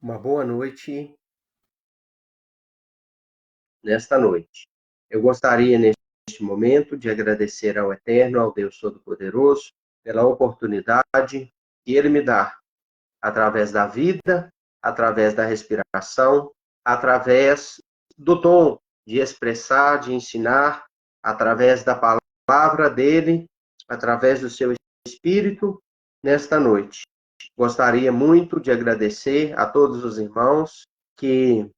Uma boa noite nesta noite. Eu gostaria, neste momento, de agradecer ao Eterno, ao Deus Todo-Poderoso, pela oportunidade que Ele me dá, através da vida, através da respiração, através do dom de expressar, de ensinar, através da palavra dEle, através do seu Espírito, nesta noite. Gostaria muito de agradecer a todos os irmãos que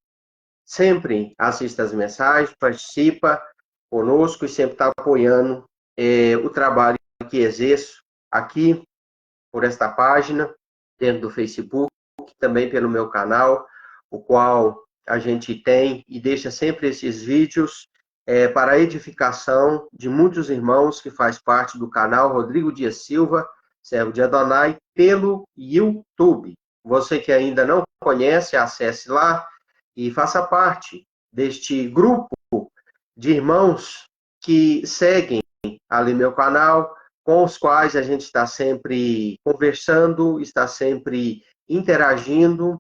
sempre assiste as mensagens, participa conosco e sempre está apoiando o trabalho que exerço aqui por esta página, dentro do Facebook, também pelo meu canal, o qual a gente tem e deixa sempre esses vídeos para a edificação de muitos irmãos que faz parte do canal Rodrigo Dias Silva, servo de Adonai, pelo YouTube. Você que ainda não conhece, acesse lá e faça parte deste grupo de irmãos que seguem ali meu canal, com os quais a gente está sempre conversando, está sempre interagindo,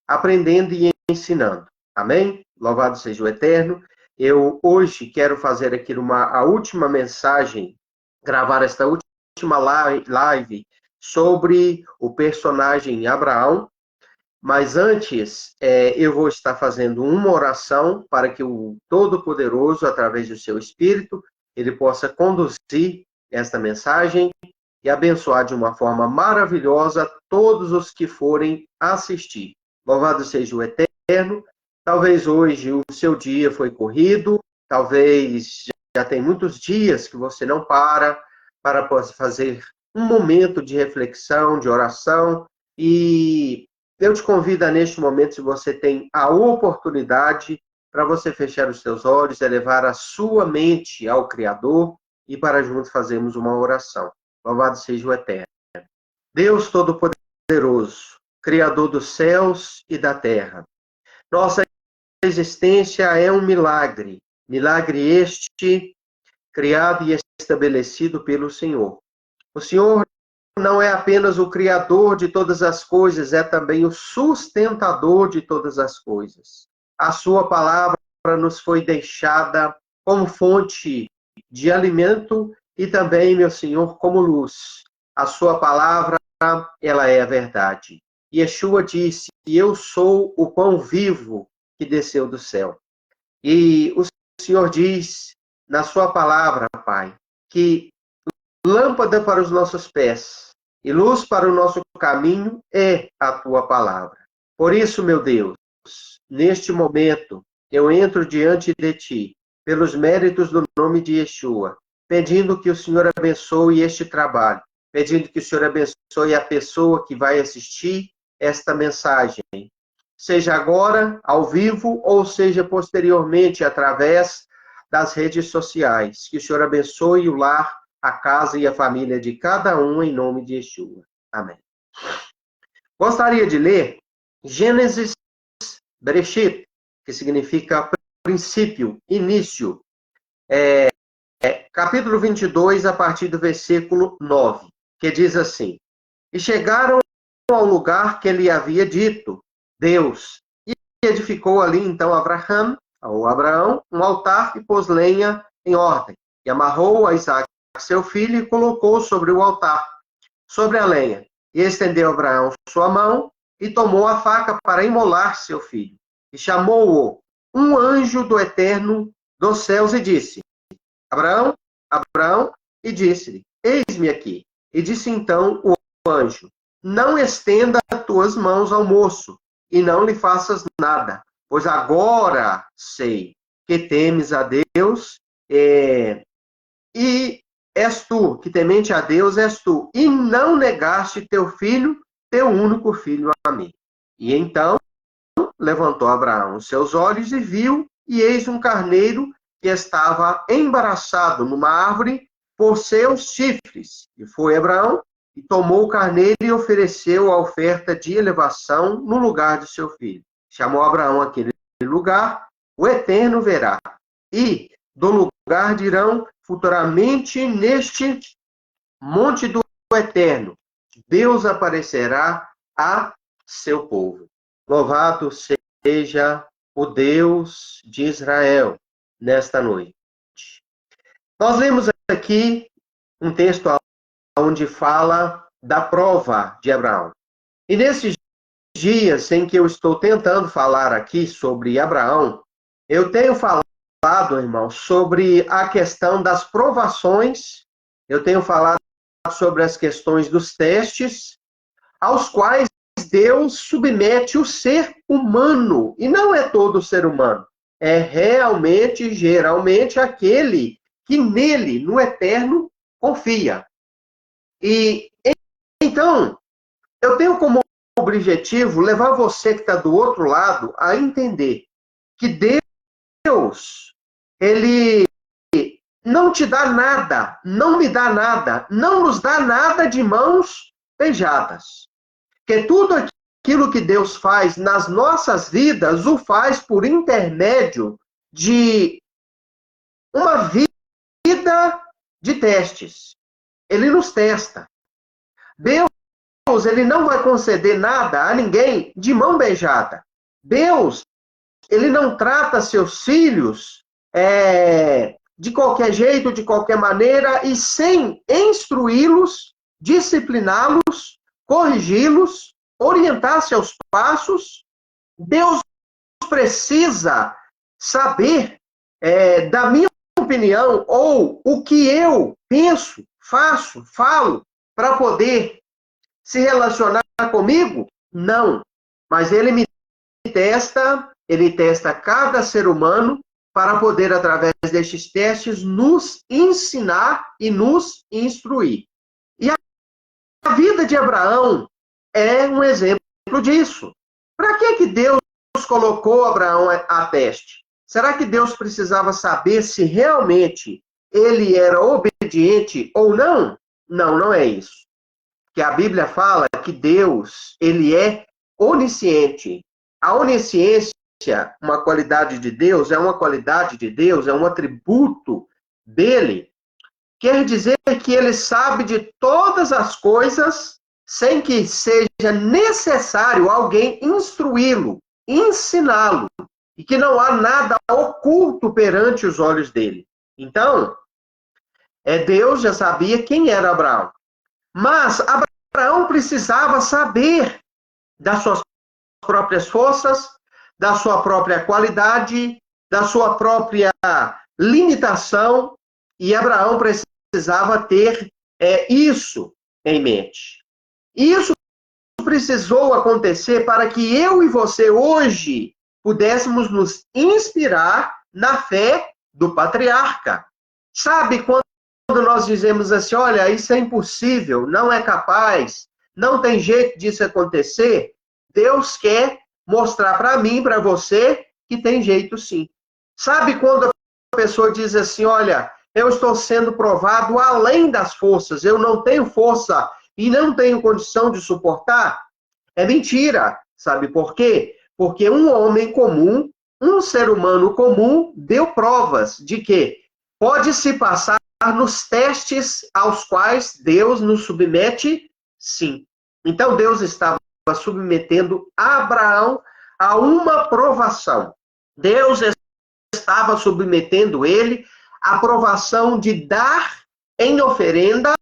aprendendo e ensinando. Amém? Louvado seja o Eterno. Eu hoje quero fazer aqui a última mensagem, gravar esta última live sobre o personagem Abraão. Mas antes, eu vou estar fazendo uma oração para que o Todo-Poderoso, através do seu Espírito, ele possa conduzir esta mensagem e abençoar de uma forma maravilhosa todos os que forem assistir. Louvado seja o Eterno. Talvez hoje o seu dia foi corrido, talvez já tem muitos dias que você não para fazer um momento de reflexão, de oração, e eu te convido neste momento, se você tem a oportunidade, para você fechar os seus olhos, elevar a sua mente ao Criador e para juntos fazermos uma oração. Louvado seja o Eterno. Deus Todo-Poderoso, Criador dos céus e da terra. Nossa existência é um milagre. Milagre este criado e estabelecido pelo Senhor. O Senhor não é apenas o Criador de todas as coisas, é também o sustentador de todas as coisas. A sua palavra nos foi deixada como fonte de alimento e também, meu Senhor, como luz. A sua palavra, ela é a verdade. Yeshua disse: eu sou o pão vivo que desceu do céu. E o Senhor diz na sua palavra, Pai, que lâmpada para os nossos pés e luz para o nosso caminho é a tua palavra. Por isso, meu Deus, neste momento, eu entro diante de ti, pelos méritos do nome de Yeshua, pedindo que o Senhor abençoe este trabalho, pedindo que o Senhor abençoe a pessoa que vai assistir esta mensagem, seja agora, ao vivo, ou seja posteriormente, através das redes sociais. Que o Senhor abençoe o lar, a casa e a família de cada um, em nome de Yeshua. Amém. Gostaria de ler Gênesis Bereshit, que significa princípio, início, capítulo 22, a partir do versículo 9, que diz assim: E chegaram ao lugar que ele havia dito, Deus, e edificou ali então Abraão, um altar e pôs lenha em ordem, e amarrou a Isaque, seu filho, e colocou sobre o altar, sobre a lenha. E estendeu Abraão sua mão e tomou a faca para imolar seu filho. E chamou-o um anjo do Eterno dos céus e disse: Abraão, Abraão, e disse-lhe: Eis-me aqui. E disse então o anjo: Não estenda as tuas mãos ao moço, e não lhe faças nada, pois agora sei que temes a Deus, e és tu, que temente a Deus és tu, e não negaste teu filho, teu único filho, a mim. E então levantou Abraão os seus olhos e viu, e eis um carneiro que estava embaraçado numa árvore por seus chifres. E foi Abraão e tomou o carneiro e ofereceu a oferta de elevação no lugar de seu filho. Chamou Abraão aquele lugar, o Eterno verá. E do lugar dirão futuramente neste monte do Eterno, Deus aparecerá a seu povo. Louvado seja o Deus de Israel nesta noite. Nós lemos aqui um texto onde fala da prova de Abraão. E nesses dias em que eu estou tentando falar aqui sobre Abraão, eu tenho falado, irmão, sobre a questão das provações, eu tenho falado sobre as questões dos testes, aos quais Deus submete o ser humano, e não é todo ser humano, é realmente, geralmente, aquele que nele, no eterno, confia. E então, eu tenho como objetivo levar você que está do outro lado a entender que Deus, ele não te dá nada, não me dá nada, não nos dá nada de mãos beijadas. Que tudo aquilo que Deus faz nas nossas vidas, o faz por intermédio de uma vida de testes. Ele nos testa. Deus, ele não vai conceder nada a ninguém de mão beijada. Deus, ele não trata seus filhos de qualquer jeito, de qualquer maneira, e sem instruí-los, discipliná-los, corrigi-los, orientar seus passos. Deus precisa saber da minha opinião, ou o que eu penso, faço, falo, para poder se relacionar comigo? Não. Mas ele testa cada ser humano para poder, através destes testes, nos ensinar e nos instruir. E a vida de Abraão é um exemplo disso. Para que Deus colocou Abraão a teste? Será que Deus precisava saber se realmente ele era obediente ou não? Não, não é isso. Que a Bíblia fala que Deus, ele é onisciente. A onisciência, uma qualidade de Deus, é um atributo dele. Quer dizer que ele sabe de todas as coisas sem que seja necessário alguém instruí-lo, ensiná-lo, e que não há nada oculto perante os olhos dele. Então, Deus já sabia quem era Abraão. Mas Abraão precisava saber das suas próprias forças, da sua própria qualidade, da sua própria limitação, e Abraão precisava ter isso em mente. Isso precisou acontecer para que eu e você hoje pudéssemos nos inspirar na fé do patriarca. Sabe, quando nós dizemos assim, olha, isso é impossível, não é capaz, não tem jeito disso acontecer, Deus quer mostrar para mim, para você, que tem jeito sim. Sabe quando a pessoa diz assim, olha, eu estou sendo provado além das forças, eu não tenho força e não tenho condição de suportar? É mentira. Sabe por quê? Porque um homem comum, um ser humano comum, deu provas de que pode se passar nos testes aos quais Deus nos submete, sim. Então Deus estava submetendo Abraão a uma provação. Deus estava submetendo ele à provação de dar em oferenda,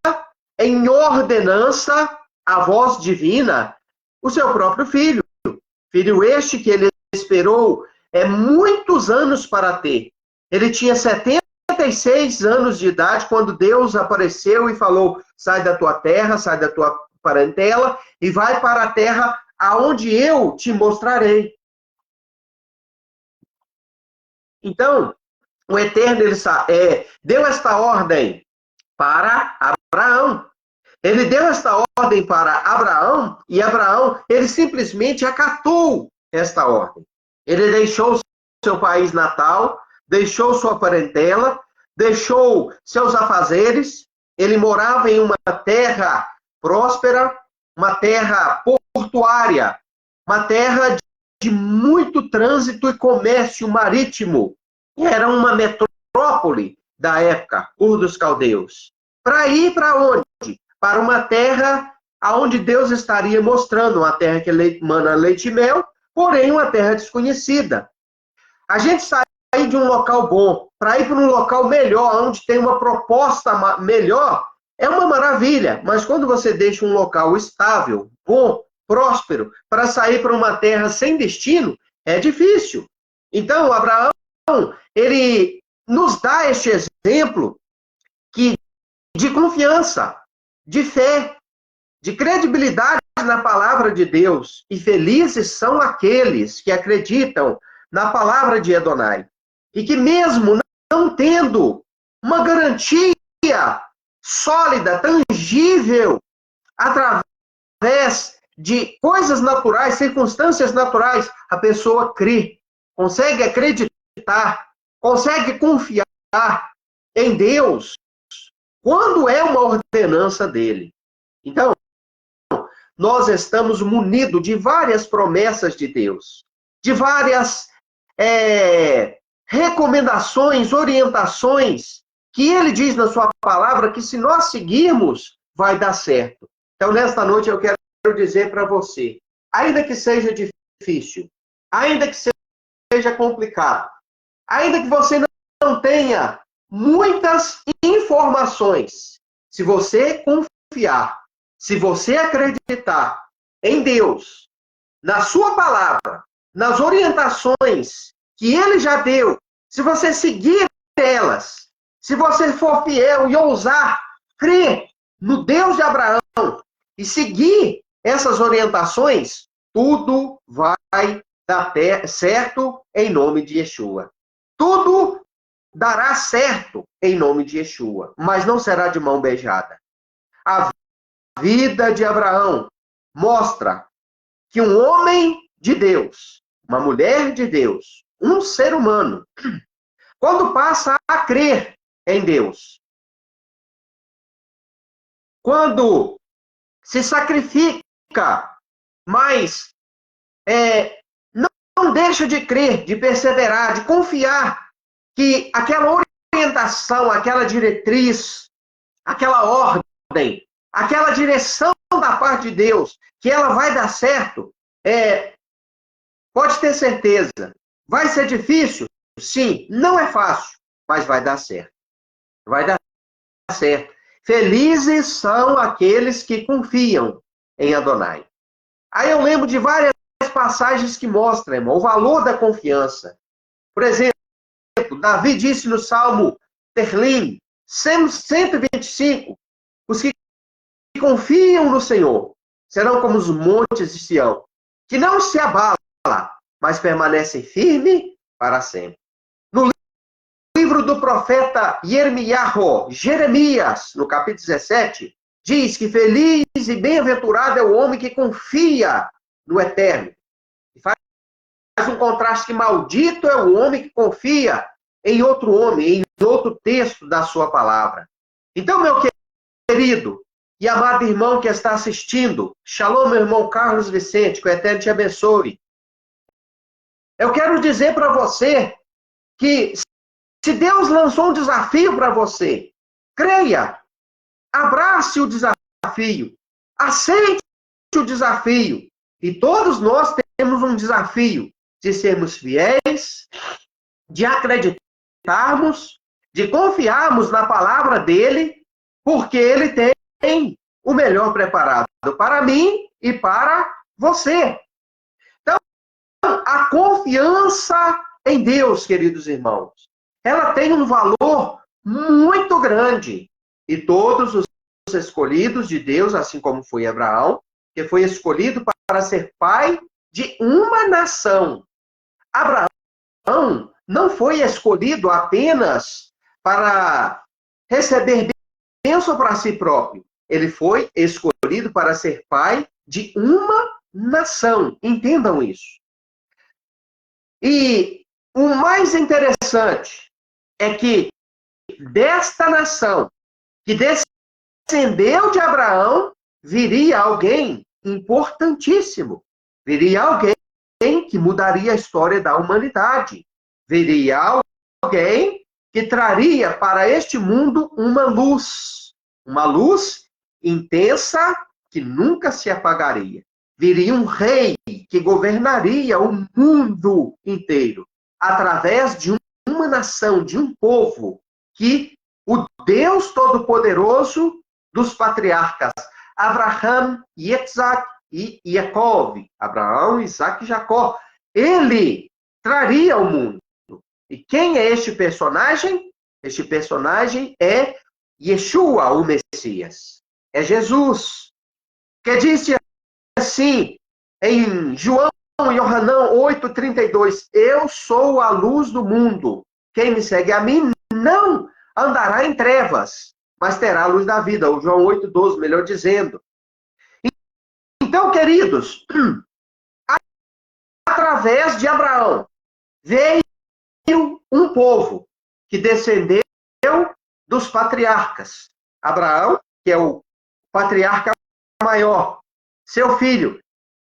em ordenança, à voz divina, o seu próprio filho. Filho este que ele esperou muitos anos para ter. Ele tinha 76 anos de idade quando Deus apareceu e falou, sai da tua terra, sai da tua parentela e vai para a terra aonde eu te mostrarei. Então, o Eterno deu esta ordem para Abraão. Ele deu esta ordem para Abraão e Abraão, ele simplesmente acatou esta ordem. Ele deixou seu país natal, deixou sua parentela, deixou seus afazeres, ele morava em uma terra próspera, uma terra portuária, uma terra de muito trânsito e comércio marítimo. Era uma metrópole da época, Ur dos Caldeus. Para ir para onde? Para uma terra onde Deus estaria mostrando, uma terra que mana leite e mel, porém uma terra desconhecida. A gente sair de um local bom para ir para um local melhor, onde tem uma proposta melhor, é uma maravilha. Mas quando você deixa um local estável, bom, próspero, para sair para uma terra sem destino, é difícil. Então, Abraão, ele nos dá este exemplo de confiança, de fé, de credibilidade na palavra de Deus. E felizes são aqueles que acreditam na palavra de Adonai. E que mesmo não tendo uma garantia sólida, tangível, através de coisas naturais, circunstâncias naturais, a pessoa crê, consegue acreditar, consegue confiar em Deus, quando é uma ordenança dele. Então, nós estamos munidos de várias promessas de Deus, de várias recomendações, orientações, que ele diz na sua palavra que se nós seguirmos, vai dar certo. Então, nesta noite, eu quero dizer para você, ainda que seja difícil, ainda que seja complicado, ainda que você não tenha muitas informações, se você confiar, se você acreditar em Deus, na sua palavra, nas orientações que ele já deu, se você seguir elas, se você for fiel e ousar crer no Deus de Abraão e seguir essas orientações, tudo vai dar certo em nome de Yeshua. Tudo dará certo em nome de Yeshua, mas não será de mão beijada. A vida de Abraão mostra que um homem de Deus, uma mulher de Deus, um ser humano, quando passa a crer em Deus, quando se sacrifica, mas não deixa de crer, de perseverar, de confiar que aquela orientação, aquela diretriz, aquela ordem, aquela direção da parte de Deus, que ela vai dar certo, pode ter certeza. Vai ser difícil? Sim, não é fácil, mas vai dar certo. Vai dar certo. Felizes são aqueles que confiam em Adonai. Aí eu lembro de várias passagens que mostram, irmão, o valor da confiança. Por exemplo, Davi disse no Salmo Terlim 125, os que confiam no Senhor serão como os montes de Sião, que não se abala, mas permanecem firmes para sempre. No livro do profeta Jeremias, no capítulo 17, diz que feliz e bem-aventurado é o homem que confia no Eterno. E faz um contraste que maldito é o homem que confia em outro homem, em outro texto da sua palavra. Então, meu querido e amado irmão que está assistindo, shalom, meu irmão Carlos Vicente, que o Eterno te abençoe. Eu quero dizer para você que se Deus lançou um desafio para você, creia, abrace o desafio, aceite o desafio. E todos nós temos um desafio de sermos fiéis, de acreditarmos, de confiarmos na palavra dele, porque ele tem o melhor preparado para mim e para você. Então, a confiança em Deus, queridos irmãos, ela tem um valor muito grande. E todos os escolhidos de Deus, assim como foi Abraão, que foi escolhido para ser pai de uma nação. Abraão não foi escolhido apenas para receber bênção para si próprio. Ele foi escolhido para ser pai de uma nação. Entendam isso. E o mais interessante é que desta nação, que descendeu de Abraão, viria alguém importantíssimo. Viria alguém que mudaria a história da humanidade. Viria alguém que traria para este mundo uma luz intensa que nunca se apagaria. viria um rei que governaria o mundo inteiro, através de uma nação, de um povo, que o Deus Todo-Poderoso dos patriarcas, Abraham, Isaac e Jacob, Abraão, Isaac e Jacó, ele traria ao mundo. E quem é este personagem? Este personagem é Yeshua, o Messias. É Jesus, que disse assim, em João e Yohanan 8,32, eu sou a luz do mundo. Quem me segue a mim não andará em trevas, mas terá a luz da vida. O João 8,12, melhor dizendo. Então, queridos, através de Abraão, veio um povo que descendeu dos patriarcas. Abraão, que é o patriarca maior, seu filho,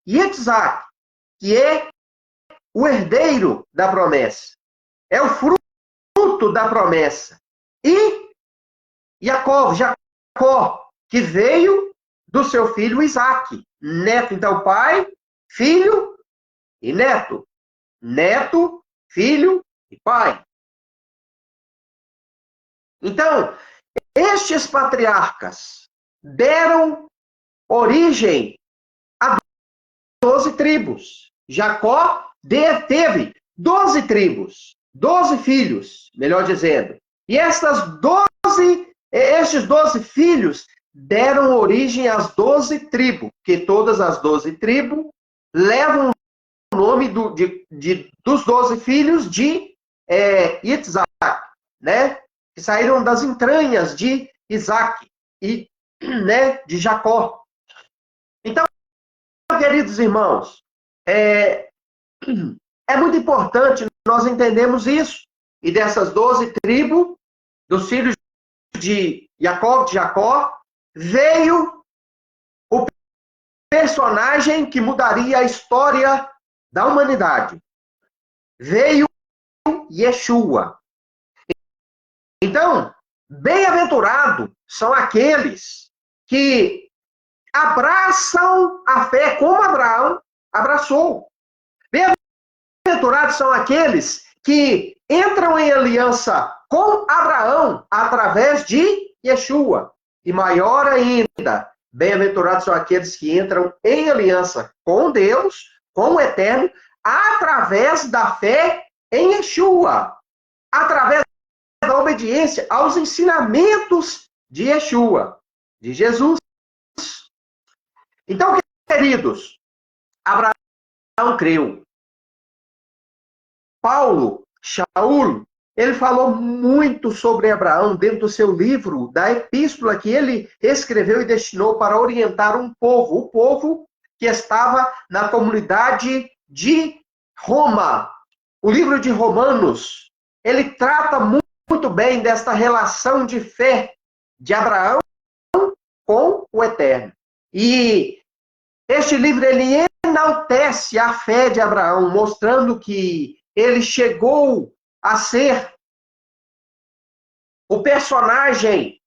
e Isaac, que é o herdeiro da promessa, é o fruto da promessa, e Jacó, que veio do seu filho Isaac, neto, então pai, filho e neto, neto, filho e pai. Então, estes patriarcas deram origem a 12 tribos. Jacó teve 12 tribos, 12 filhos, melhor dizendo. E estes 12 filhos deram origem às 12 tribos, que todas as 12 tribos levam o nome dos 12 filhos de Isaac, né? Que saíram das entranhas de Isaac e, né, de Jacó. Então, queridos irmãos, é muito importante nós entendermos isso. E dessas 12 tribos, dos filhos de Jacó, veio o personagem que mudaria a história da humanidade. Veio Yeshua. Então, bem-aventurados são aqueles que abraçam a fé como Abraão abraçou. Bem-aventurados são aqueles que entram em aliança com Abraão através de Yeshua. E maior ainda, bem-aventurados são aqueles que entram em aliança com Deus, com o Eterno, através da fé em Yeshua. Através da obediência aos ensinamentos de Yeshua, de Jesus. Então, queridos, Abraão creu. Paulo, Shaul, ele falou muito sobre Abraão dentro do seu livro, da epístola que ele escreveu e destinou para orientar um povo, o povo que estava na comunidade de Roma. O livro de Romanos, ele trata muito bem desta relação de fé de Abraão com o Eterno. E este livro, ele enaltece a fé de Abraão, mostrando que ele chegou a ser o personagem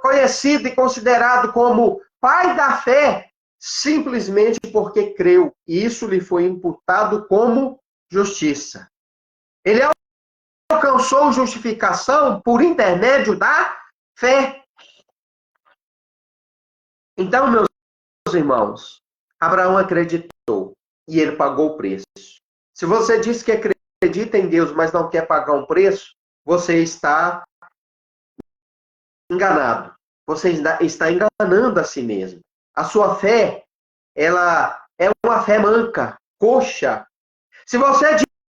conhecido e considerado como pai da fé, simplesmente porque creu. E isso lhe foi imputado como justiça. Ele alcançou justificação por intermédio da fé. Então, meus irmãos, Abraão acreditou e ele pagou o preço. Se você diz que acredita em Deus, mas não quer pagar um preço, você está enganado. Você está enganando a si mesmo. A sua fé, ela é uma fé manca, coxa. Se você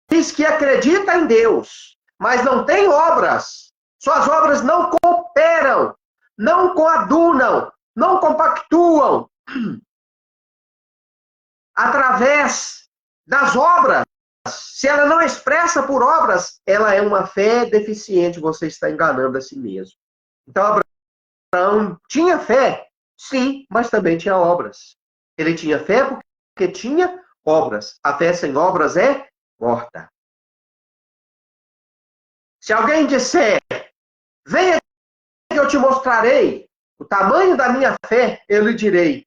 diz que acredita em Deus, mas não tem obras, suas obras não cooperam, não coadunam, não compactuam através das obras. Se ela não expressa por obras, ela é uma fé deficiente, você está enganando a si mesmo. Então, Abraão tinha fé, sim, mas também tinha obras. Ele tinha fé porque tinha obras. A fé sem obras é morta. Se alguém disser, venha que eu te mostrarei o tamanho da minha fé, eu lhe direi,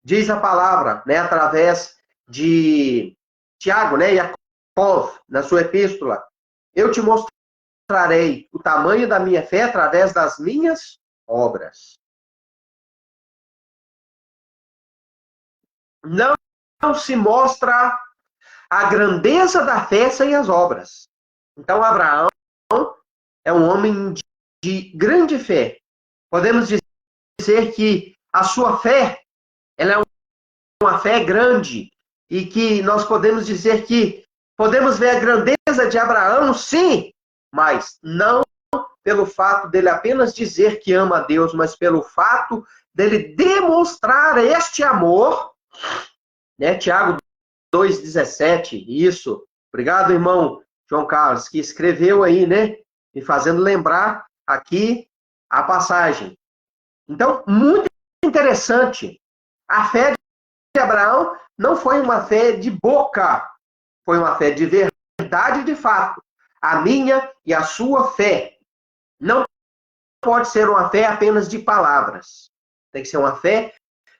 Diz a palavra, né, através de Tiago, né, Yaakov, na sua epístola, eu te mostrarei o tamanho da minha fé através das minhas obras. Não se mostra a grandeza da fé sem as obras. Então, Abraão é um homem de grande fé. Podemos dizer que a sua fé, ela é uma fé grande, e que nós podemos dizer que podemos ver a grandeza de Abraão, sim, mas não pelo fato dele apenas dizer que ama a Deus, mas pelo fato dele demonstrar este amor, né? Tiago 2,17, isso. Obrigado, irmão João Carlos, que escreveu aí, né? Me fazendo lembrar aqui a passagem. Então, muito interessante. A fé de Abraão não foi uma fé de boca, foi uma fé de verdade de fato. A minha e a sua fé não pode ser uma fé apenas de palavras. Tem que ser uma fé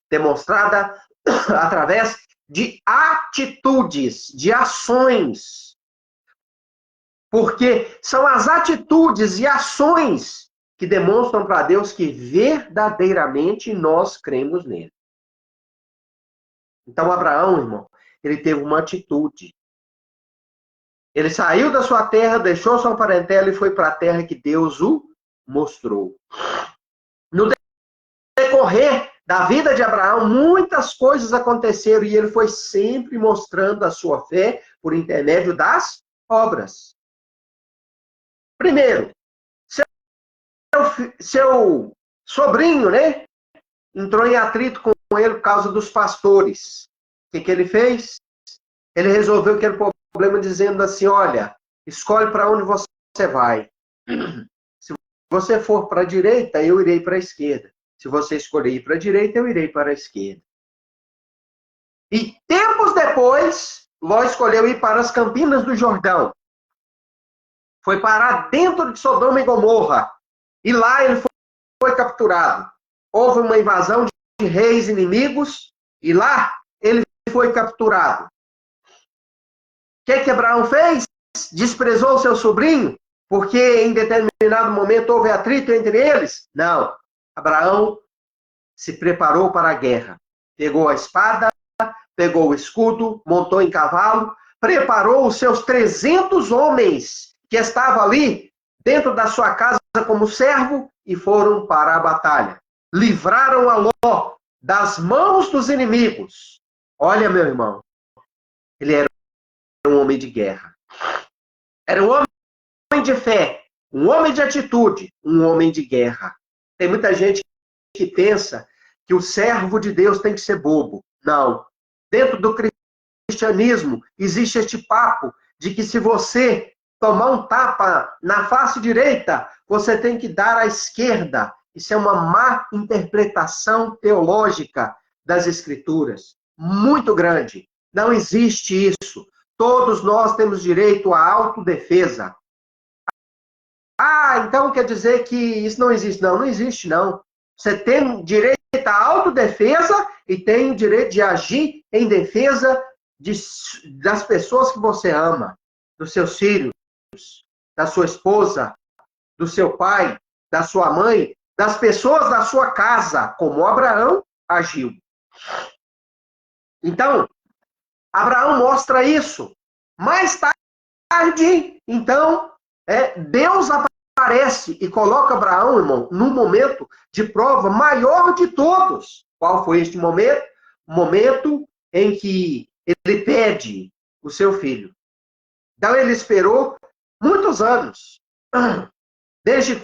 demonstrada através de atitudes, de ações. Porque são as atitudes e ações que demonstram para Deus que verdadeiramente nós cremos nele. Então, Abraão, irmão, ele teve uma atitude. Ele saiu da sua terra, deixou sua parentela e foi para a terra que Deus o mostrou. No decorrer da vida de Abraão, muitas coisas aconteceram e ele foi sempre mostrando a sua fé por intermédio das obras. Primeiro, seu sobrinho, né, entrou em atrito com ele por causa dos pastores. O que ele fez? Ele resolveu aquele problema dizendo assim, olha, escolhe para onde você vai. Se você for para a direita, eu irei para a esquerda. Se você escolher ir para a direita, eu irei para a esquerda. E tempos depois, Ló escolheu ir para as Campinas do Jordão. Foi parar dentro de Sodoma e Gomorra. E lá ele foi capturado. Houve uma invasão de reis inimigos e lá ele foi capturado. O que Abraão fez? Desprezou seu sobrinho? Porque em determinado momento houve atrito entre eles? Não. Abraão se preparou para a guerra. Pegou a espada, pegou o escudo, montou em cavalo, preparou os seus 300 homens que estavam ali dentro da sua casa como servo e foram para a batalha. Livraram a Ló das mãos dos inimigos. Olha, meu irmão, ele era um homem de guerra. Era um homem de fé, um homem de atitude, um homem de guerra. Tem muita gente que pensa que o servo de Deus tem que ser bobo. Não. Dentro do cristianismo existe este papo de que se você tomar um tapa na face direita, você tem que dar à esquerda. Isso é uma má interpretação teológica das Escrituras. Muito grande. Não existe isso. Todos nós temos direito à autodefesa. Ah, então quer dizer que isso não existe. Não, não existe, não. Você tem direito à autodefesa e tem o direito de agir em defesa das pessoas que você ama, dos seus filhos, da sua esposa, do seu pai, da sua mãe, das pessoas da sua casa, como Abraão agiu. Então, Abraão mostra isso. Mais tarde, então, Deus aparece e coloca Abraão, irmão, num momento de prova maior de todos. Qual foi este momento? O momento em que ele pede o seu filho. Então, ele esperou muitos anos. Desde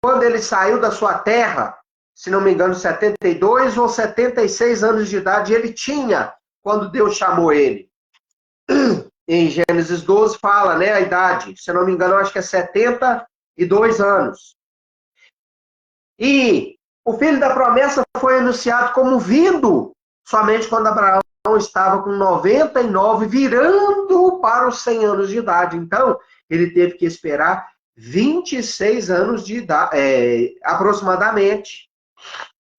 quando ele saiu da sua terra, se não me engano, 72 ou 76 anos de idade ele tinha quando Deus chamou ele. Em Gênesis 12 fala, né, a idade. Se não me engano, eu acho que é 72 anos. E o filho da promessa foi anunciado como vindo somente quando Abraão estava com 99, virando para os 100 anos de idade. Então, ele teve que esperar 26 anos de idade, aproximadamente.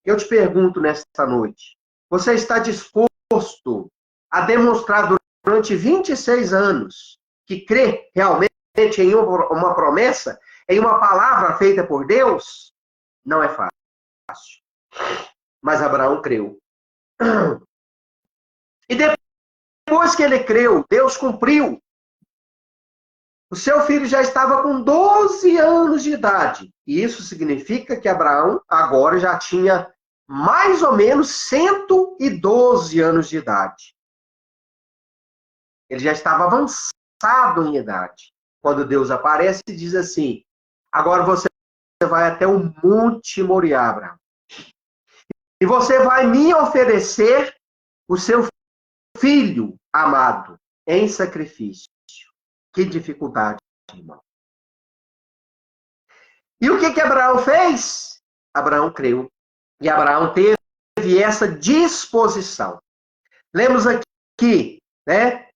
Eu te pergunto nesta noite, você está disposto a demonstrar durante 26 anos que crê realmente em uma promessa, em uma palavra feita por Deus? Não é fácil. Mas Abraão creu. E depois que ele creu, Deus cumpriu. O seu filho já estava com 12 anos de idade. E isso significa que Abraão agora já tinha mais ou menos 112 anos de idade. Ele já estava avançado em idade. Quando Deus aparece e diz assim: agora você vai até o Monte Moriá, Abraão. E você vai me oferecer o seu filho amado em sacrifício. Que dificuldade, irmão. E o que Abraão fez? Abraão creu. E Abraão teve essa disposição. Lemos aqui, né?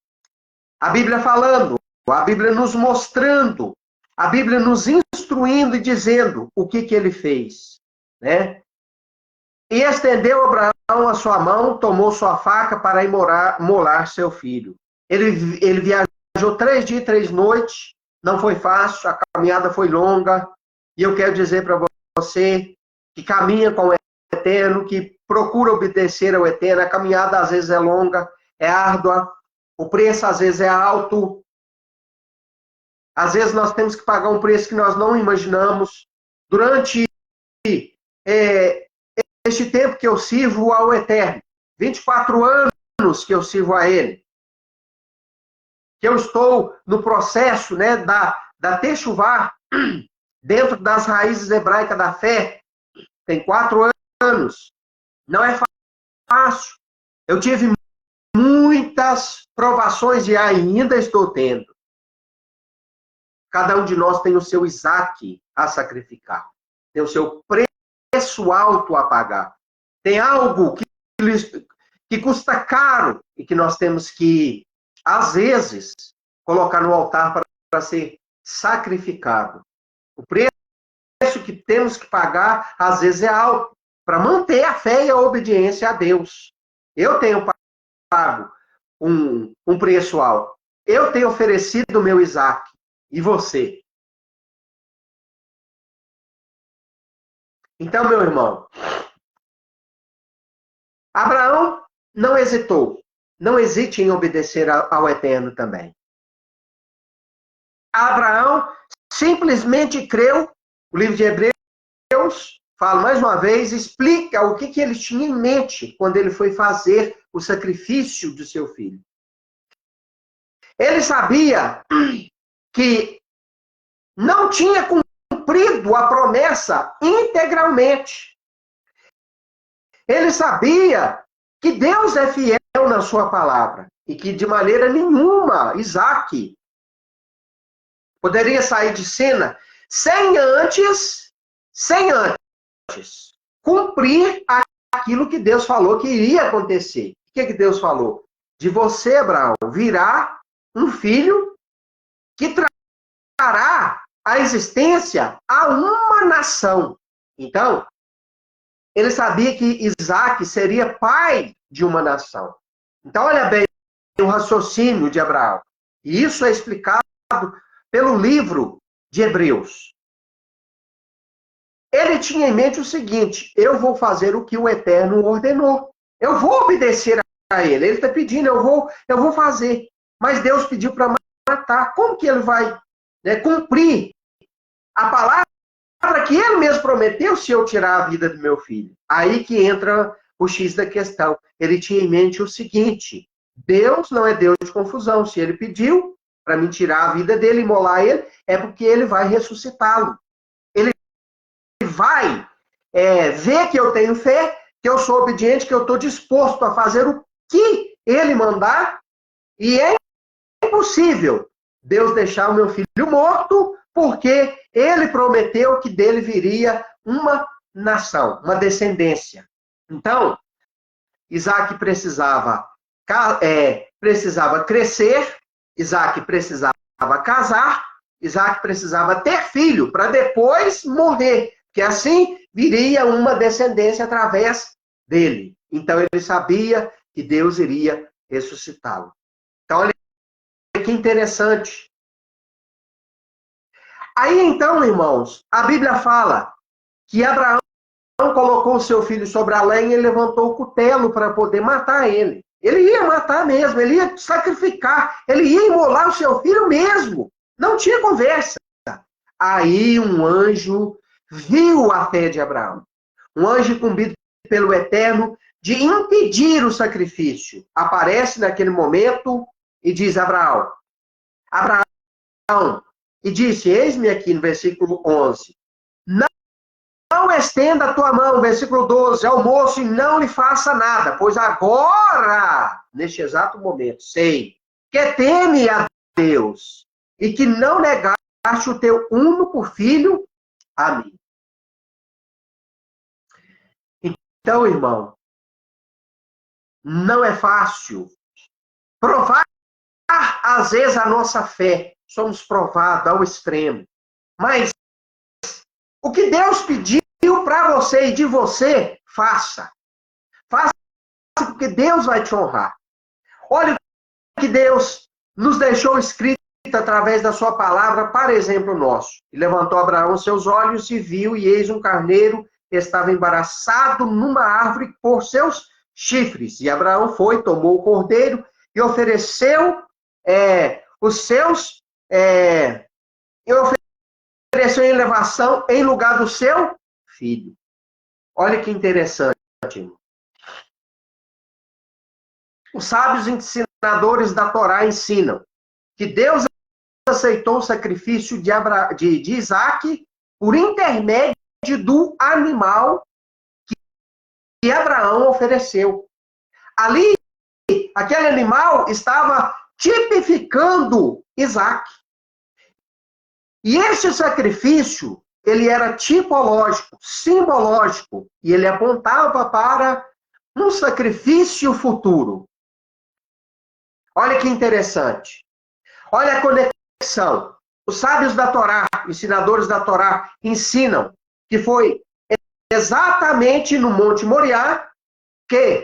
A Bíblia falando, a Bíblia nos mostrando, a Bíblia nos instruindo e dizendo o que ele fez, né? E estendeu Abraão a sua mão, tomou sua faca para imolar seu filho. Ele viajou 3 dias e 3 noites, não foi fácil, a caminhada foi longa, e eu quero dizer para você que caminha com o Eterno, que procura obedecer ao Eterno, a caminhada às vezes é longa, é árdua, o preço às vezes é alto, às vezes nós temos que pagar um preço que nós não imaginamos. Durante este tempo que eu sirvo ao Eterno, 24 anos que eu sirvo a Ele, que eu estou no processo, né, da Techuvá, dentro das raízes hebraicas da fé, tem 4 anos, não é fácil. Eu tive muitas provações e ainda estou tendo. Cada um de nós tem o seu Isaac a sacrificar, tem o seu preço alto a pagar. Tem algo que custa caro e que nós temos que, às vezes, colocar no altar para ser sacrificado. O preço que temos que pagar, às vezes, é alto para manter a fé e a obediência a Deus. Eu tenho pago um preço alto. Eu tenho oferecido o meu Isaac. E você? Então, meu irmão, Abraão não hesitou. Não hesite em obedecer ao Eterno também. Abraão simplesmente creu. O livro de Hebreus fala mais uma vez, explica o que ele tinha em mente quando ele foi fazer o sacrifício do seu filho. Ele sabia que não tinha cumprido a promessa integralmente. Ele sabia que Deus é fiel na sua palavra e que de maneira nenhuma Isaac poderia sair de cena sem antes cumprir aquilo que Deus falou que iria acontecer. O que Deus falou? De você, Abraão, virá um filho que trará a existência a uma nação. Então, ele sabia que Isaac seria pai de uma nação. Então, olha bem o raciocínio de Abraão. E isso é explicado pelo livro de Hebreus. Ele tinha em mente o seguinte: eu vou fazer o que o Eterno ordenou. Eu vou obedecer a ele. Ele está pedindo, eu vou fazer. Mas Deus pediu para matar. Como que ele vai cumprir a palavra que ele mesmo prometeu se eu tirar a vida do meu filho? Aí que entra o X da questão. Ele tinha em mente o seguinte: Deus não é Deus de confusão. Se ele pediu para me tirar a vida dele, imolar ele, é porque ele vai ressuscitá-lo. Ele vai ver que eu tenho fé, que eu sou obediente, que eu estou disposto a fazer o que ele mandar, e é impossível Deus deixar o meu filho morto, porque ele prometeu que dele viria uma nação, uma descendência. Então, Isaac precisava crescer, Isaac precisava casar, Isaac precisava ter filho para depois morrer, que assim viria uma descendência através dele. Então ele sabia que Deus iria ressuscitá-lo. Então olha que interessante. Aí então, irmãos, a Bíblia fala que Abraão colocou o seu filho sobre a lenha e levantou o cutelo para poder matar ele. Ele ia matar mesmo, ele ia sacrificar, ele ia imolar o seu filho mesmo. Não tinha conversa. Aí um anjo viu a fé de Abraão. Um anjo incumbido pelo Eterno de impedir o sacrifício. Aparece naquele momento e diz a Abraão, Abraão, e disse, eis-me aqui no versículo 11, não estenda a tua mão, versículo 12, ao moço e não lhe faça nada, pois agora, neste exato momento, sei que teme a Deus e que não negaste o teu único filho a mim. Então, irmão, não é fácil provar, às vezes, a nossa fé. Somos provados ao extremo. Mas o que Deus pediu para você e de você, faça. Faça porque Deus vai te honrar. Olha o que Deus nos deixou escrito através da sua palavra, para exemplo nosso. E levantou Abraão seus olhos e viu, e eis um carneiro que estava embaraçado numa árvore por seus chifres. E Abraão foi, tomou o cordeiro e ofereceu os seus... ofereceu em elevação em lugar do seu filho. Olha que interessante, irmão. Os sábios ensinadores da Torá ensinam que Deus aceitou o sacrifício de Isaac por intermédio do animal que Abraão ofereceu. Ali, aquele animal estava tipificando Isaac. E esse sacrifício, ele era tipológico, simbológico, e ele apontava para um sacrifício futuro. Olha que interessante. Olha a conexão. Os sábios da Torá, ensinadores da Torá, ensinam que foi exatamente no Monte Moriá que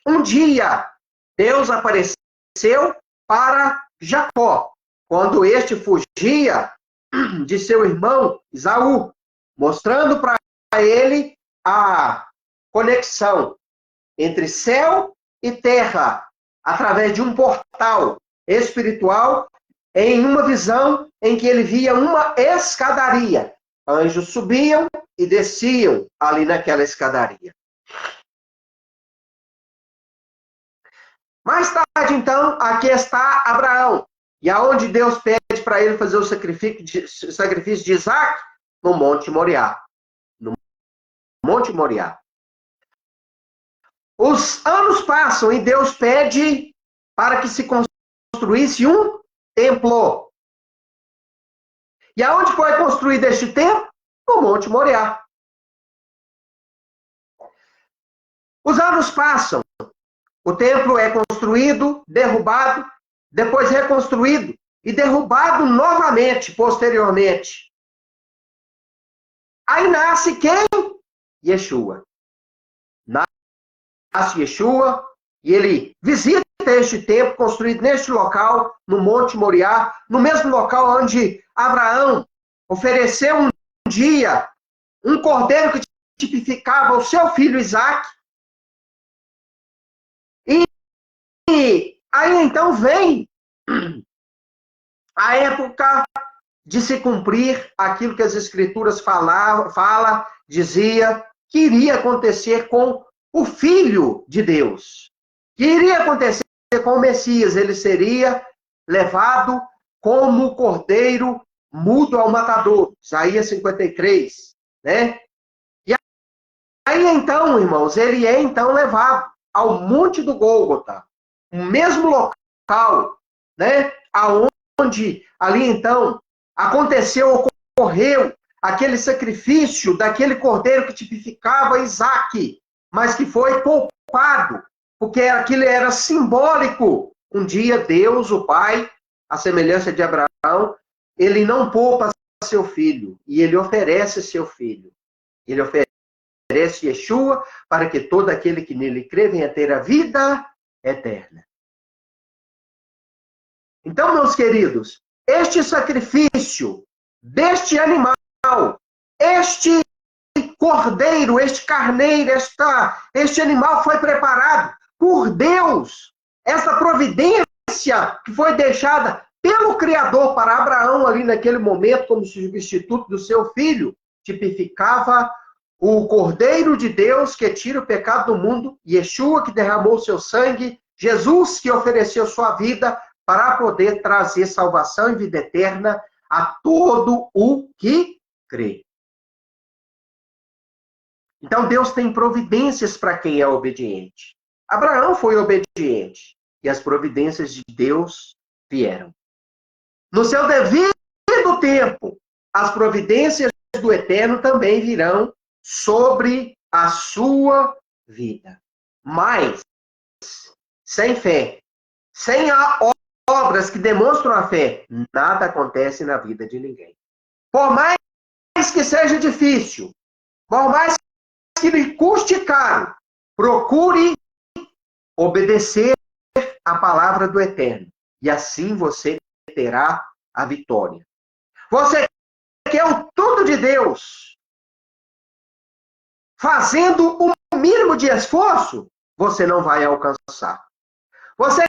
um dia Deus apareceu para Jacó, quando este fugia de seu irmão Esaú, mostrando para ele a conexão entre céu e terra, através de um portal espiritual, em uma visão em que ele via uma escadaria. Anjos subiam e desciam ali naquela escadaria. Mais tarde, então, aqui está Abraão. E aonde Deus pede para ele fazer o sacrifício de Isaac? No Monte Moriá. No Monte Moriá. Os anos passam e Deus pede para que se construísse um templo. E aonde foi construído este templo? No Monte Moriá. Os anos passam. O templo é construído, derrubado, depois reconstruído e derrubado novamente, posteriormente. Aí nasce quem? Yeshua. Nasce Yeshua e ele visita este templo construído neste local, no Monte Moriá, no mesmo local onde Abraão ofereceu um dia um cordeiro que tipificava o seu filho Isaac. E aí então vem a época de se cumprir aquilo que as Escrituras dizia que iria acontecer com o Filho de Deus. Que iria acontecer com o Messias. Ele seria levado como cordeiro mudo ao matador. Isaías 53, né? E aí então, irmãos, ele é então levado ao Monte do Gólgota, o mesmo local, né? Aonde ali então ocorreu aquele sacrifício daquele cordeiro que tipificava Isaac, mas que foi poupado, porque aquilo era simbólico. Um dia Deus, o Pai, à semelhança de Abraão, ele não poupa seu filho, e ele oferece seu filho. Ele oferece oferece Yeshua, para que todo aquele que nele crê venha ter a vida eterna. Então, meus queridos, este sacrifício deste animal, este cordeiro, este carneiro, este animal foi preparado por Deus. Essa providência que foi deixada pelo Criador para Abraão ali naquele momento como substituto do seu filho, tipificava o Cordeiro de Deus que tira o pecado do mundo, Yeshua que derramou seu sangue, Jesus que ofereceu sua vida para poder trazer salvação e vida eterna a todo o que crê. Então Deus tem providências para quem é obediente. Abraão foi obediente e as providências de Deus vieram. No seu devido tempo, as providências do Eterno também virão sobre a sua vida. Mas, sem fé, sem obras que demonstram a fé, nada acontece na vida de ninguém. Por mais que seja difícil, por mais que lhe custe caro, procure obedecer a palavra do Eterno. E assim você terá a vitória. Você quer o tudo de Deus, fazendo o mínimo de esforço, você não vai alcançar. Você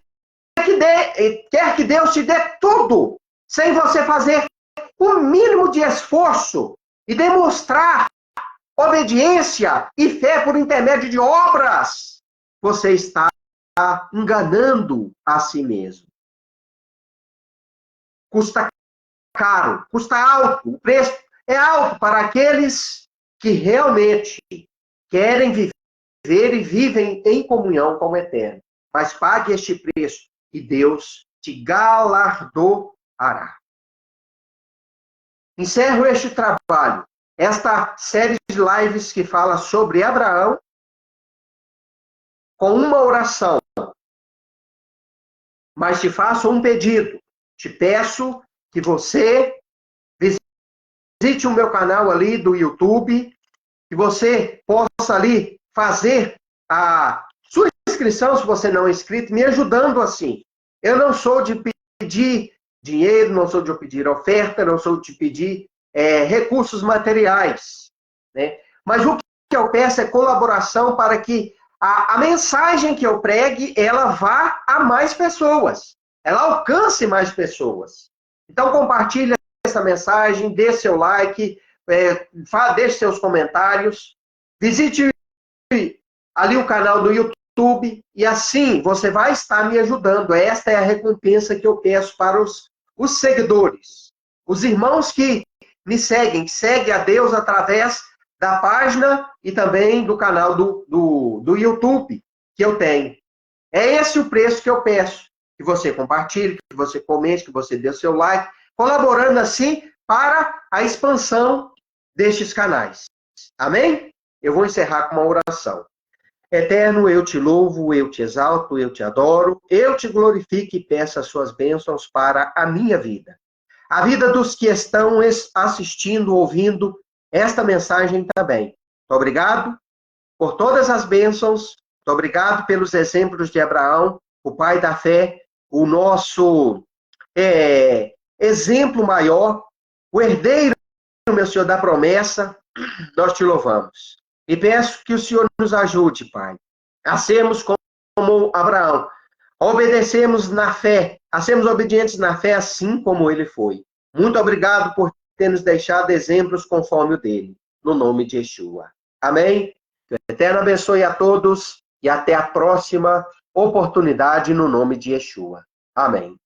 quer que Deus te dê tudo, sem você fazer o mínimo de esforço e demonstrar obediência e fé por intermédio de obras, você está enganando a si mesmo. Custa caro, custa alto, o preço é alto para aqueles que realmente querem viver e vivem em comunhão com o Eterno. Mas pague este preço e Deus te galardoará. Encerro este trabalho, esta série de lives que fala sobre Abraão, com uma oração. Mas te faço um pedido. Te peço que você visite o meu canal ali do YouTube, que você possa ali fazer a sua inscrição, se você não é inscrito, me ajudando assim. Eu não sou de pedir dinheiro, não sou de pedir oferta, não sou de pedir recursos materiais, né? Mas o que eu peço é colaboração para que a mensagem que eu pregue, ela vá a mais pessoas, ela alcance mais pessoas. Então compartilhe essa mensagem, dê seu like, deixe seus comentários, visite ali o canal do YouTube e assim você vai estar me ajudando. Esta é a recompensa que eu peço para os seguidores, os irmãos que me seguem, que seguem a Deus através da página e também do canal do YouTube que eu tenho. É esse o preço que eu peço, que você compartilhe, que você comente, que você dê o seu like, colaborando assim para a expansão destes canais. Amém? Eu vou encerrar com uma oração. Eterno, eu te louvo, eu te exalto, eu te adoro, eu te glorifico e peço as suas bênçãos para a minha vida. A vida dos que estão assistindo, ouvindo esta mensagem também. Muito obrigado por todas as bênçãos, muito obrigado pelos exemplos de Abraão, o pai da fé, o nosso exemplo maior, o herdeiro, meu Senhor, da promessa, nós te louvamos. E peço que o Senhor nos ajude, Pai, a sermos como Abraão, a obedecermos na fé, a sermos obedientes na fé, assim como ele foi. Muito obrigado por ter nos deixado exemplos conforme o dele, no nome de Yeshua. Amém? Que o Eterno abençoe a todos e até a próxima oportunidade no nome de Yeshua. Amém.